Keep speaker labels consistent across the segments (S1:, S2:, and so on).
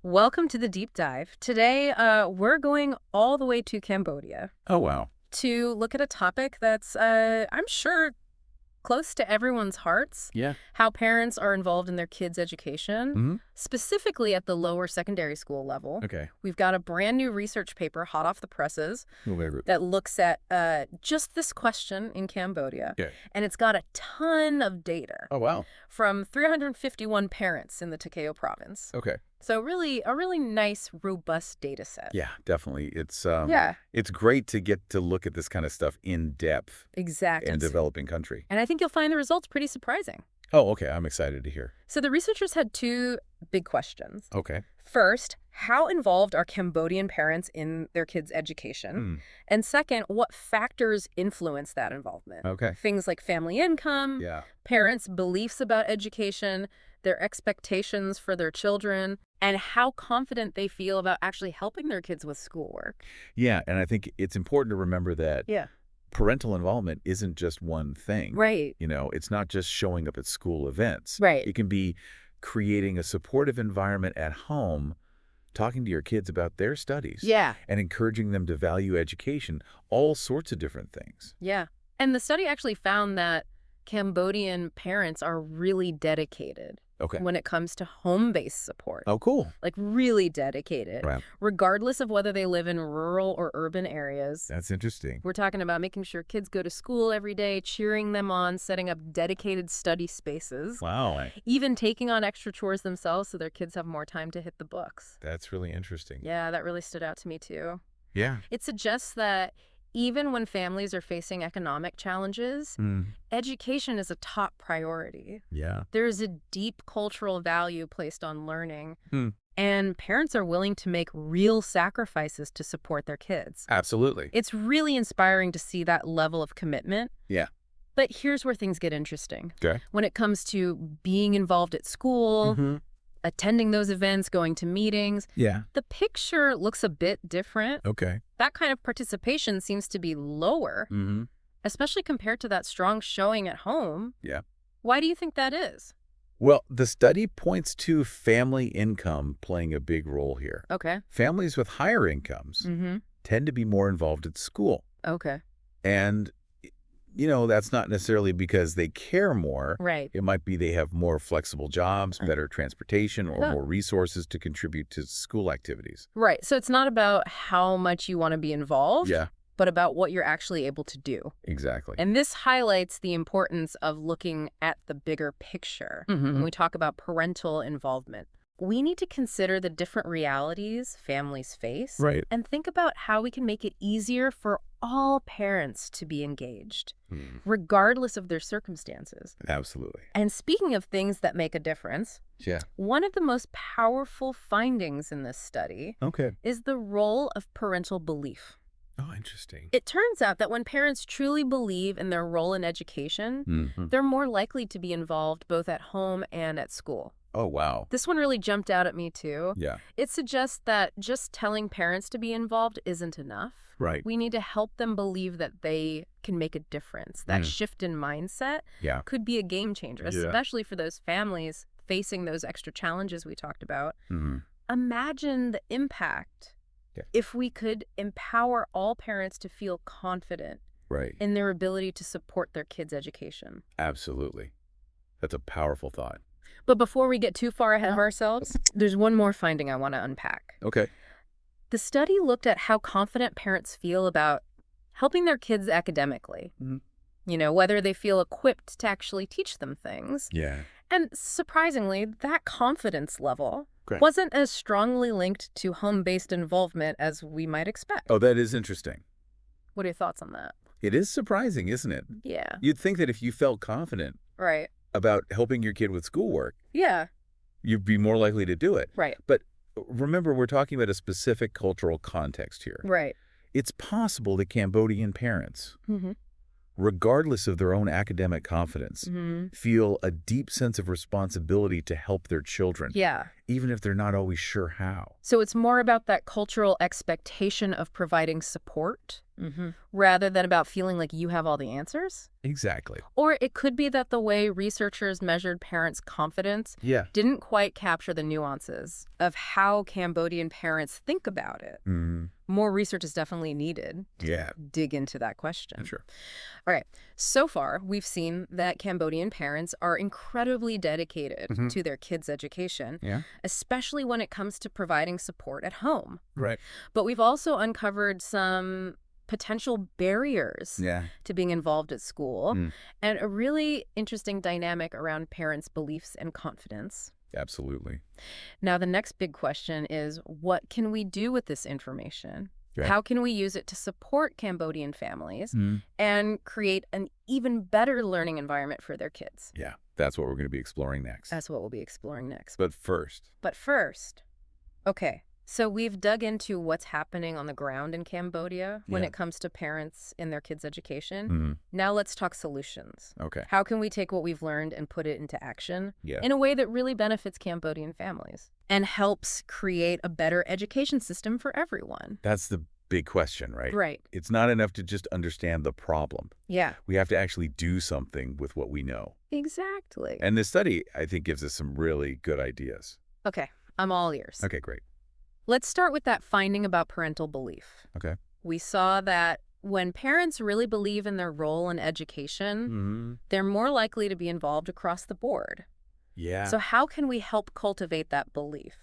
S1: Welcome to the deep dive. Today, we're going all the way to Cambodia
S2: Oh, wow.
S1: to look at a topic that's, I'm sure, close to everyone's hearts.
S2: Yeah.
S1: How parents are involved in their kids' education,
S2: hmm
S1: specifically at the lower secondary school level.
S2: Okay.
S1: We've got a brand new research paper hot off the presses
S2: Oh, very good.
S1: that looks at just this question in Cambodia.
S2: Okay.
S1: And it's got a ton of data
S2: Oh, wow.
S1: from 351 parents in the Takeo province.
S2: Okay.
S1: So really, a really nice, robust data set.
S2: Yeah, definitely. It's
S1: Yeah,
S2: it's great to get to look at this kind of stuff in depth
S1: exactly.
S2: in a developing country.
S1: And I think you'll find the results pretty surprising.
S2: Oh, okay. I'm excited to hear.
S1: So the researchers had two big questions.
S2: Okay.
S1: First, how involved are Cambodian parents in their kids' education?
S2: Hmm.
S1: And second, what factors influence that involvement?
S2: Okay.
S1: Things like family income,
S2: Yeah.
S1: parents' beliefs about education, their expectations for their children, and how confident they feel about actually helping their kids with schoolwork.
S2: Yeah, and I think it's important to remember that
S1: Yeah.
S2: parental involvement isn't just one thing.
S1: Right.
S2: It's not just showing up at school events.
S1: Right.
S2: It can be creating a supportive environment at home, talking to your kids about their studies.
S1: Yeah.
S2: And encouraging them to value education, all sorts of different things.
S1: Yeah. And the study actually found that Cambodian parents are really dedicated
S2: Okay.
S1: when it comes to home-based support.
S2: Oh, cool.
S1: Like really dedicated,
S2: Right.
S1: regardless of whether they live in rural or urban areas.
S2: That's interesting.
S1: We're talking about making sure kids go to school every day, cheering them on, setting up dedicated study spaces,
S2: Wow.
S1: even taking on extra chores themselves so their kids have more time to hit the books.
S2: That's really interesting.
S1: Yeah, that really stood out to me too.
S2: Yeah.
S1: It suggests that even when families are facing economic challenges, education is a top priority.
S2: Yeah.
S1: There is a deep cultural value placed on learning,
S2: Hmm.
S1: and parents are willing to make real sacrifices to support their kids.
S2: Absolutely.
S1: It's really inspiring to see that level of commitment.
S2: Yeah.
S1: But here's where things get interesting.
S2: Okay.
S1: When it comes to being involved at school, attending those events, going to meetings,
S2: Yeah.
S1: the picture looks a bit different.
S2: Okay.
S1: That kind of participation seems to be lower, especially compared to that strong showing at home.
S2: Yeah.
S1: Why do you think that is?
S2: Well, the study points to family income playing a big role here.
S1: Okay.
S2: Families with higher incomes tend to be more involved at school.
S1: Okay.
S2: And, that's not necessarily because they care more.
S1: Right.
S2: It might be they have more flexible jobs, better transportation, or
S1: Yeah.
S2: more resources to contribute to school activities.
S1: Right. So it's not about how much you want to be involved,
S2: Yeah,
S1: but about what you're actually able to do.
S2: exactly.
S1: And this highlights the importance of looking at the bigger picture when we talk about parental involvement. We need to consider the different realities families face
S2: Right.
S1: and think about how we can make it easier for all parents to be engaged, regardless of their circumstances.
S2: Absolutely.
S1: And speaking of things that make a difference,
S2: Yeah.
S1: one of the most powerful findings in this study
S2: Okay.
S1: is the role of parental belief.
S2: Oh, interesting.
S1: It turns out that when parents truly believe in their role in education, they're more likely to be involved both at home and at school.
S2: Oh, wow.
S1: This one really jumped out at me too.
S2: Yeah.
S1: It suggests that just telling parents to be involved isn't enough.
S2: Right.
S1: We need to help them believe that they can make a difference. That shift in mindset
S2: Yeah.
S1: could be a game changer,
S2: Yeah.
S1: especially for those families facing those extra challenges we talked about.
S2: Mhm.
S1: Imagine the impact
S2: Yeah.
S1: if we could empower all parents to feel confident
S2: Right.
S1: in their ability to support their kids' education.
S2: Absolutely. That's a powerful thought.
S1: But before we get too far ahead of ourselves, there's one more finding I want to unpack.
S2: Okay.
S1: The study looked at how confident parents feel about helping their kids academically. Whether they feel equipped to actually teach them things.
S2: Yeah.
S1: And surprisingly, that confidence level
S2: Great.
S1: wasn't as strongly linked to home-based involvement as we might expect.
S2: Oh, that is interesting.
S1: What are your thoughts on that?
S2: It is surprising, isn't it?
S1: Yeah.
S2: You'd think that if you felt confident
S1: Right.
S2: about helping your kid with schoolwork,
S1: Yeah.
S2: you'd be more likely to do it.
S1: Right.
S2: But remember, we're talking about a specific cultural context here.
S1: Right.
S2: It's possible that Cambodian parents,
S1: Mm-hmm.
S2: regardless of their own academic confidence, feel a deep sense of responsibility to help their children,
S1: Yeah.
S2: even if they're not always sure how.
S1: So it's more about that cultural expectation of providing support rather than about feeling like you have all the answers.
S2: Exactly.
S1: Or it could be that the way researchers measured parents' confidence
S2: Yeah.
S1: didn't quite capture the nuances of how Cambodian parents think about it. More research is definitely needed to dig into that question.
S2: Sure.
S1: All right. So far, we've seen that Cambodian parents are incredibly dedicated to their kids' education, especially when it comes to providing support at home.
S2: Right.
S1: But we've also uncovered some potential barriers to being involved at school and a really interesting dynamic around parents' beliefs and confidence.
S2: Absolutely.
S1: Now, the next big question is, what can we do with this information?
S2: Okay.
S1: How can we use it to support Cambodian families and create an even better learning environment for their kids?
S2: Yeah, that's what we're going to be exploring next.
S1: That's what we'll be exploring next.
S2: But first,
S1: Okay. So we've dug into what's happening on the ground in Cambodia when it comes to parents in their kids' education. Now let's talk solutions.
S2: Okay.
S1: How can we take what we've learned and put it into action
S2: Yeah.
S1: in a way that really benefits Cambodian families and helps create a better education system for everyone?
S2: That's the big question, right?
S1: Right.
S2: It's not enough to just understand the problem.
S1: Yeah.
S2: We have to actually do something with what we know.
S1: Exactly.
S2: And this study, I think, gives us some really good ideas.
S1: Okay. I'm all ears.
S2: Okay, great.
S1: Let's start with that finding about parental belief.
S2: Okay.
S1: We saw that when parents really believe in their role in education, they're more likely to be involved across the board.
S2: Yeah.
S1: So how can we help cultivate that belief?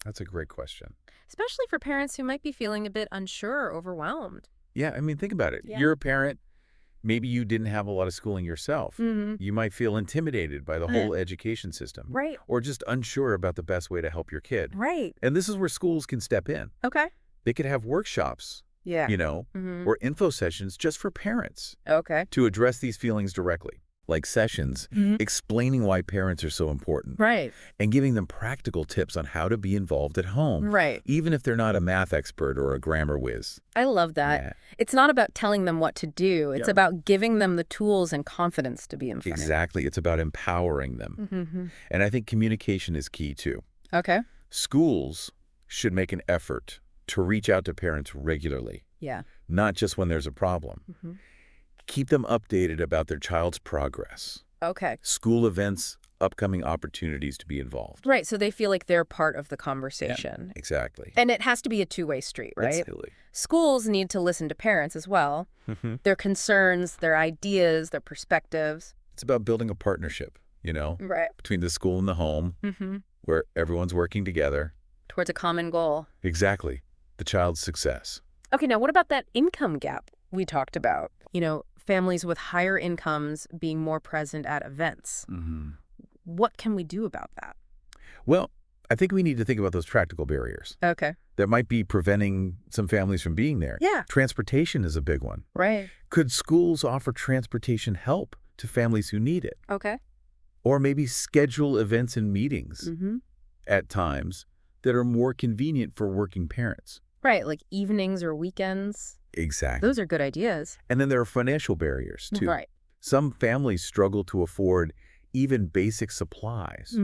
S2: That's a great question.
S1: Especially for parents who might be feeling a bit unsure or overwhelmed.
S2: Yeah, I mean, think about it.
S1: Yeah.
S2: You're a parent. Maybe you didn't have a lot of schooling yourself. You might feel intimidated by the whole education system.
S1: Right.
S2: Or just unsure about the best way to help your kid.
S1: Right.
S2: And this is where schools can step in.
S1: Okay.
S2: They could have workshops,
S1: Yeah.
S2: or info sessions just for parents
S1: Okay.
S2: to address these feelings directly. Like sessions explaining why parents are so important.
S1: Right.
S2: And giving them practical tips on how to be involved at home.
S1: Right.
S2: Even if they're not a math expert or a grammar whiz.
S1: I love that.
S2: Yeah.
S1: It's not about telling them what to do. It's about giving them the tools and confidence to be in front.
S2: Exactly. It's about empowering them. And I think communication is key too.
S1: Okay.
S2: Schools should make an effort to reach out to parents regularly,
S1: Yeah.
S2: not just when there's a problem. Keep them updated about their child's progress.
S1: Okay.
S2: School events, upcoming opportunities to be involved.
S1: Right. So they feel like they're part of the conversation.
S2: Exactly.
S1: And it has to be a two-way street, right?
S2: Absolutely.
S1: Schools need to listen to parents as well. Their concerns, their ideas, their perspectives.
S2: It's about building a partnership,
S1: Right.
S2: between the school and the home, where everyone's working together.
S1: Towards a common goal.
S2: Exactly. The child's success.
S1: Okay, now what about that income gap we talked about? Families with higher incomes being more present at events. What can we do about that?
S2: Well, I think we need to think about those practical barriers
S1: Okay.
S2: that might be preventing some families from being there.
S1: Yeah.
S2: Transportation is a big one.
S1: Right.
S2: Could schools offer transportation help to families who need it?
S1: Okay.
S2: Or maybe schedule events and meetings at times that are more convenient for working parents.
S1: Right, like evenings or weekends.
S2: Exactly.
S1: Those are good ideas.
S2: And then there are financial barriers, too.
S1: Right.
S2: Some families struggle to afford even basic supplies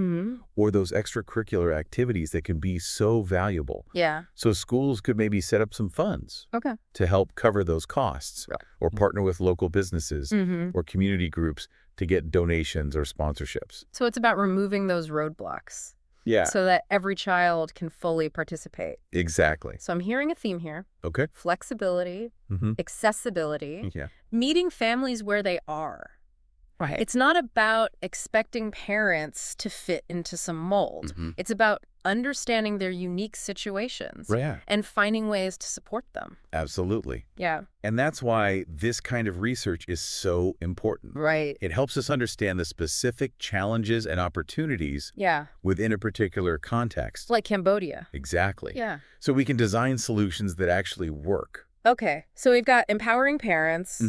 S2: or those extracurricular activities that can be so valuable.
S1: Yeah.
S2: So schools could maybe set up some funds
S1: Okay.
S2: to help cover those costs or partner with local businesses or community groups to get donations or sponsorships.
S1: So it's about removing those roadblocks.
S2: Yeah.
S1: So that every child can fully participate.
S2: Exactly.
S1: So I'm hearing a theme here.
S2: Okay.
S1: Flexibility, accessibility,
S2: Yeah.
S1: meeting families where they are.
S2: Right.
S1: It's not about expecting parents to fit into some mold. It's about understanding their unique situations
S2: Yeah.
S1: and finding ways to support them.
S2: Absolutely.
S1: Yeah.
S2: And that's why this kind of research is so important.
S1: Right.
S2: It helps us understand the specific challenges and opportunities
S1: Yeah.
S2: within a particular context.
S1: Like Cambodia.
S2: Exactly.
S1: Yeah.
S2: So we can design solutions that actually work.
S1: Okay. So we've got empowering parents,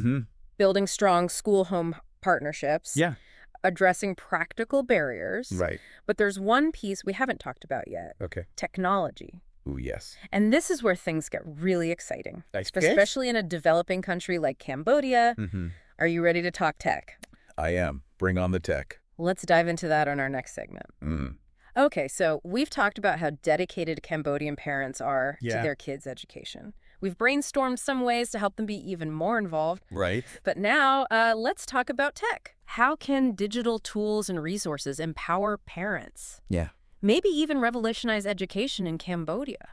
S1: building strong school-home partnerships,
S2: Yeah.
S1: addressing practical barriers.
S2: Right.
S1: But there's one piece we haven't talked about yet.
S2: Okay.
S1: Technology.
S2: Ooh, yes.
S1: And this is where things get really exciting,
S2: Nice pitch.
S1: especially in a developing country like Cambodia. Are you ready to talk tech?
S2: I am. Bring on the tech.
S1: Let's dive into that on our next segment. Okay, so we've talked about how dedicated Cambodian parents are to their kids' education. We've brainstormed some ways to help them be even more involved.
S2: Right.
S1: But now, let's talk about tech. How can digital tools and resources empower parents?
S2: Yeah.
S1: Maybe even revolutionize education in Cambodia.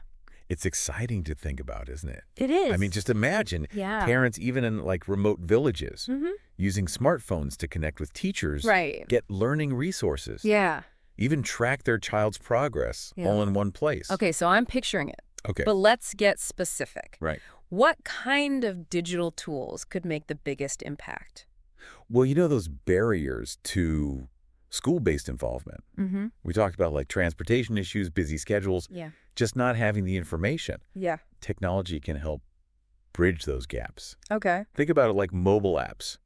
S2: It's exciting to think about, isn't it?
S1: It is.
S2: I mean, just imagine
S1: Yeah.
S2: parents, even in like remote villages, using smartphones to connect with teachers,
S1: Right.
S2: get learning resources,
S1: Yeah.
S2: even track their child's progress
S1: Yeah.
S2: all in one place.
S1: Okay, so I'm picturing it.
S2: Okay.
S1: But let's get specific.
S2: Right.
S1: What kind of digital tools could make the biggest impact?
S2: Well, those barriers to school-based involvement. We talked about like transportation issues, busy schedules,
S1: Yeah.
S2: just not having the information.
S1: Yeah.
S2: Technology can help bridge those gaps.
S1: Okay.
S2: Think about it like mobile apps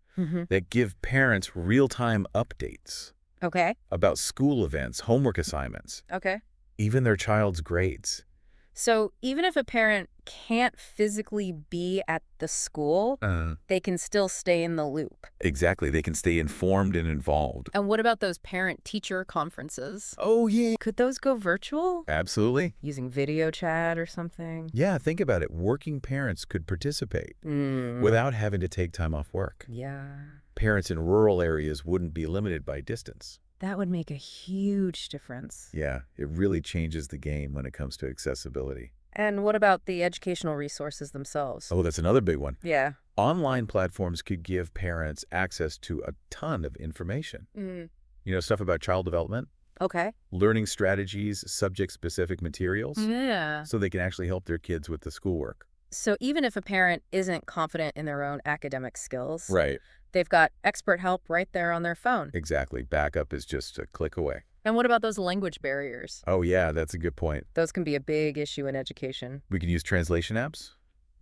S2: that give parents real-time updates
S1: Okay.
S2: about school events, homework assignments,
S1: Okay.
S2: even their child's grades.
S1: So even if a parent can't physically be at the school, they can still stay in the loop.
S2: Exactly. They can stay informed and involved.
S1: And what about those parent-teacher conferences?
S2: Oh, yeah.
S1: Could those go virtual?
S2: Absolutely.
S1: Using video chat or something?
S2: Yeah, think about it. Working parents could participate
S1: Mm.
S2: without having to take time off work.
S1: Yeah.
S2: Parents in rural areas wouldn't be limited by distance.
S1: That would make a huge difference.
S2: Yeah, it really changes the game when it comes to accessibility.
S1: And what about the educational resources themselves?
S2: Oh, that's another big one.
S1: Yeah.
S2: Online platforms could give parents access to a ton of information. Stuff about child development,
S1: Okay.
S2: learning strategies, subject-specific materials,
S1: Yeah.
S2: so they can actually help their kids with the schoolwork.
S1: So even if a parent isn't confident in their own academic skills,
S2: Right.
S1: they've got expert help right there on their phone.
S2: Exactly. Backup is just a click away.
S1: And what about those language barriers?
S2: Oh, yeah, that's a good point.
S1: Those can be a big issue in education.
S2: We can use translation apps,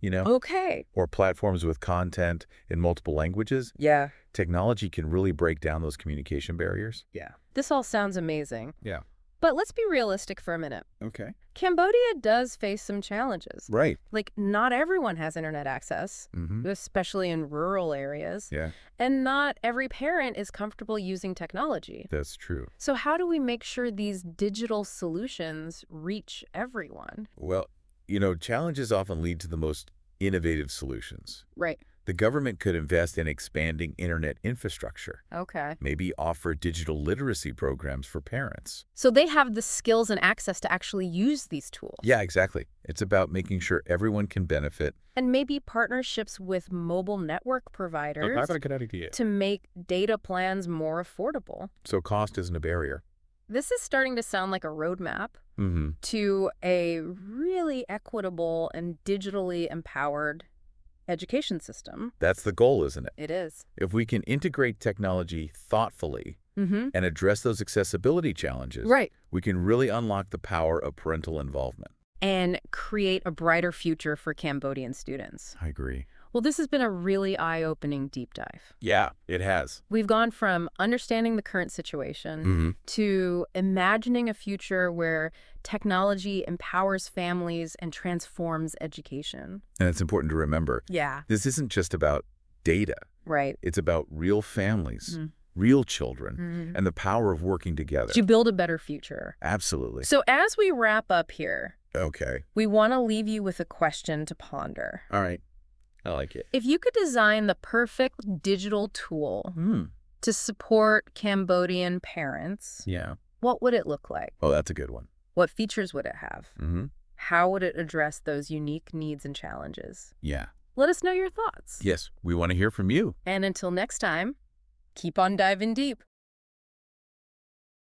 S1: Okay.
S2: or platforms with content in multiple languages.
S1: Yeah.
S2: Technology can really break down those communication barriers.
S1: Yeah. This all sounds amazing.
S2: Yeah.
S1: But let's be realistic for a minute.
S2: Okay.
S1: Cambodia does face some challenges.
S2: Right.
S1: Like, not everyone has internet access,
S2: Mm-hmm.
S1: especially in rural areas.
S2: Yeah,
S1: And not every parent is comfortable using technology.
S2: that's true.
S1: So how do we make sure these digital solutions reach everyone?
S2: Well, challenges often lead to the most innovative solutions.
S1: Right.
S2: The government could invest in expanding internet infrastructure,
S1: Okay.
S2: maybe offer digital literacy programs for parents.
S1: So they have the skills and access to actually use these tools.
S2: Yeah, exactly. It's about making sure everyone can benefit.
S1: And maybe partnerships with mobile network providers to make data plans more affordable.
S2: So cost isn't a barrier.
S1: This is starting to sound like a roadmap to a really equitable and digitally empowered education system.
S2: That's the goal, isn't it?
S1: It is.
S2: If we can integrate technology thoughtfully and address those accessibility challenges,
S1: Right.
S2: we can really unlock the power of parental involvement.
S1: And create a brighter future for Cambodian students.
S2: I agree.
S1: Well, this has been a really eye-opening deep dive.
S2: Yeah, it has.
S1: We've gone from understanding the current situation to imagining a future where technology empowers families and transforms education.
S2: And it's important to remember,
S1: Yeah.
S2: this isn't just about data.
S1: Right.
S2: It's about real families, real children, and the power of working together.
S1: To build a better future.
S2: Absolutely.
S1: So as we wrap up here,
S2: Okay.
S1: we want to leave you with a question to ponder.
S2: All right. I like it.
S1: If you could design the perfect digital tool to support Cambodian parents,
S2: Yeah.
S1: what would it look like?
S2: Oh, that's a good one.
S1: What features would it have?
S2: Mm-hmm.
S1: How would it address those unique needs and challenges?
S2: Yeah.
S1: Let us know your thoughts.
S2: Yes, we want to hear from you.
S1: And until next time, keep on diving deep.